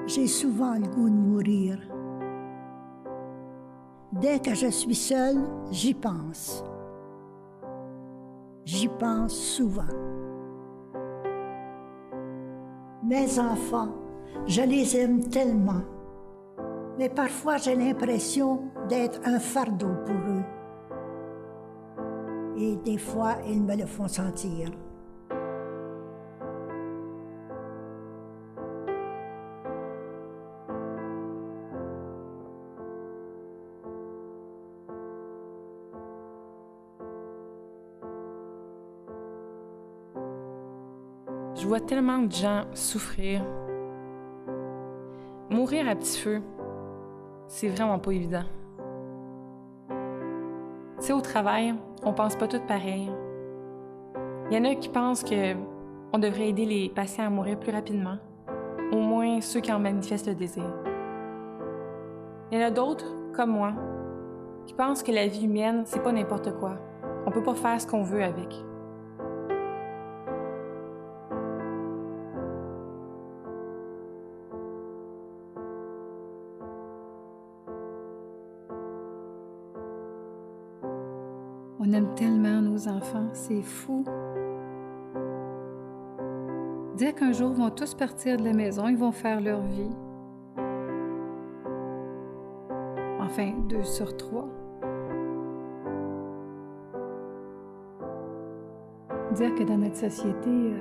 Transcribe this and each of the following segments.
J'ai souvent le goût de mourir. Dès que je suis seule, j'y pense. J'y pense souvent. Mes enfants, je les aime tellement. Mais parfois, j'ai l'impression d'être un fardeau pour eux. Et des fois, ils me le font sentir. Je vois tellement de gens souffrir. Mourir à petit feu, c'est vraiment pas évident. Tu sais, au travail, on pense pas tous pareil. Il y en a qui pensent qu'on devrait aider les patients à mourir plus rapidement, au moins ceux qui en manifestent le désir. Il y en a d'autres, comme moi, qui pensent que la vie humaine, c'est pas n'importe quoi. On peut pas faire ce qu'on veut avec. On aime tellement nos enfants, c'est fou. Dire qu'un jour, ils vont tous partir de la maison, ils vont faire leur vie. Enfin, 2 sur 3. Dire que dans notre société,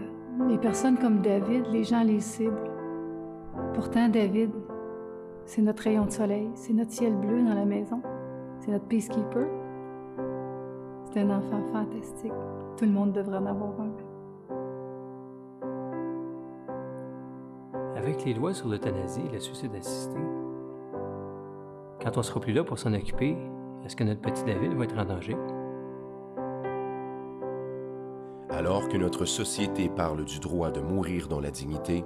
les personnes comme David, les gens les ciblent. Pourtant, David, c'est notre rayon de soleil, c'est notre ciel bleu dans la maison, c'est notre peacekeeper. C'est un enfant fantastique. Tout le monde devrait en avoir un. Avec les lois sur l'euthanasie et le suicide assisté, quand on sera plus là pour s'en occuper, est-ce que notre petit David va être en danger? Alors que notre société parle du droit de mourir dans la dignité,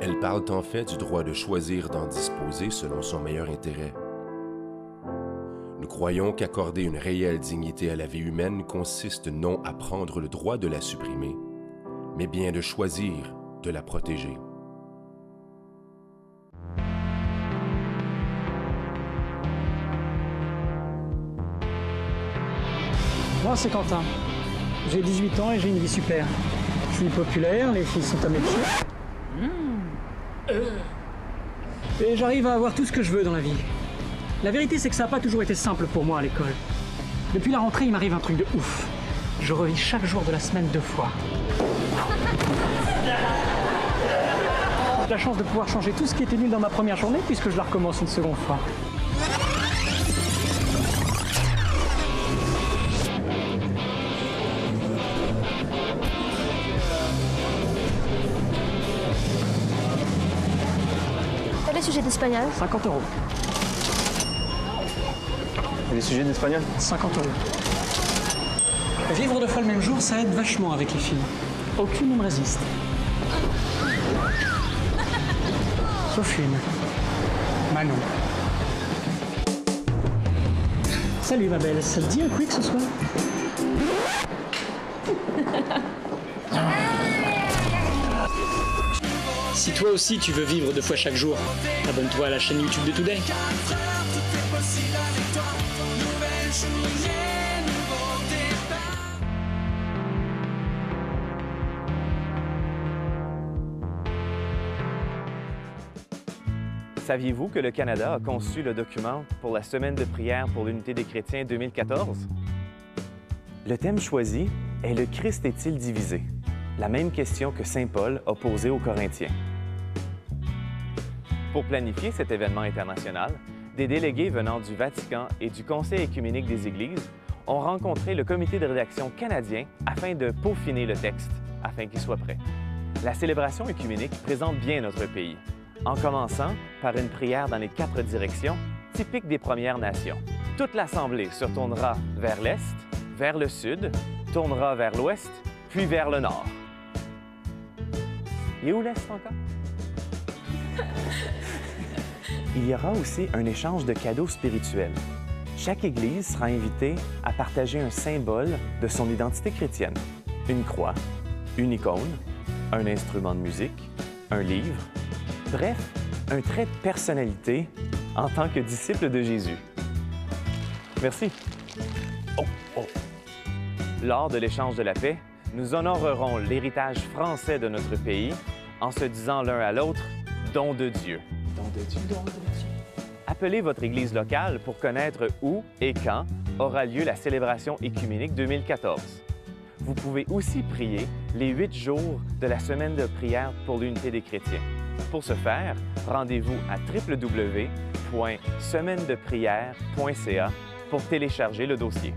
elle parle en fait du droit de choisir d'en disposer selon son meilleur intérêt. Nous croyons qu'accorder une réelle dignité à la vie humaine consiste non à prendre le droit de la supprimer, mais bien de choisir de la protéger. Moi, c'est Quentin. J'ai 18 ans et j'ai une vie super. Je suis populaire, les filles sont à mes pieds. Et j'arrive à avoir tout ce que je veux dans la vie. La vérité, c'est que ça n'a pas toujours été simple pour moi à l'école. Depuis la rentrée, il m'arrive un truc de ouf. Je revis chaque jour de la semaine 2 fois. J'ai la chance de pouvoir changer tout ce qui était nul dans ma première journée puisque je la recommence une seconde fois. Quel est le sujet d'espagnol? 50 €. Et les sujets d'espagnol? 50 €. Vivre 2 fois le même jour, ça aide vachement avec les filles. Aucune ne me résiste. Sauf une. Manon. Salut ma belle, ça te dit un quick ce soir? Si toi aussi tu veux vivre 2 fois chaque jour, abonne-toi à la chaîne YouTube de Today. Saviez-vous que le Canada a conçu le document pour la Semaine de prière pour l'unité des chrétiens 2014? Le thème choisi est « Le Christ est-il divisé ?» La même question que Saint Paul a posée aux Corinthiens. Pour planifier cet événement international, des délégués venant du Vatican et du Conseil œcuménique des Églises ont rencontré le comité de rédaction canadien afin de peaufiner le texte, afin qu'il soit prêt. La célébration œcuménique présente bien notre pays, en commençant par une prière dans les 4 directions, typique des Premières Nations. Toute l'Assemblée se tournera vers l'Est, vers le Sud, tournera vers l'Ouest, puis vers le Nord. Et où l'Est encore? Il y aura aussi un échange de cadeaux spirituels. Chaque Église sera invitée à partager un symbole de son identité chrétienne. Une croix, une icône, un instrument de musique, un livre. Bref, un trait de personnalité en tant que disciple de Jésus. Merci. Oh, oh. Lors de l'échange de la paix, nous honorerons l'héritage français de notre pays en se disant l'un à l'autre « don de Dieu ». Don de Dieu. Don de Dieu. Appelez votre Église locale pour connaître où et quand aura lieu la célébration écuménique 2014. Vous pouvez aussi prier les 8 jours de la semaine de prière pour l'unité des chrétiens. Pour ce faire, rendez-vous à www.semainedeprière.ca pour télécharger le dossier.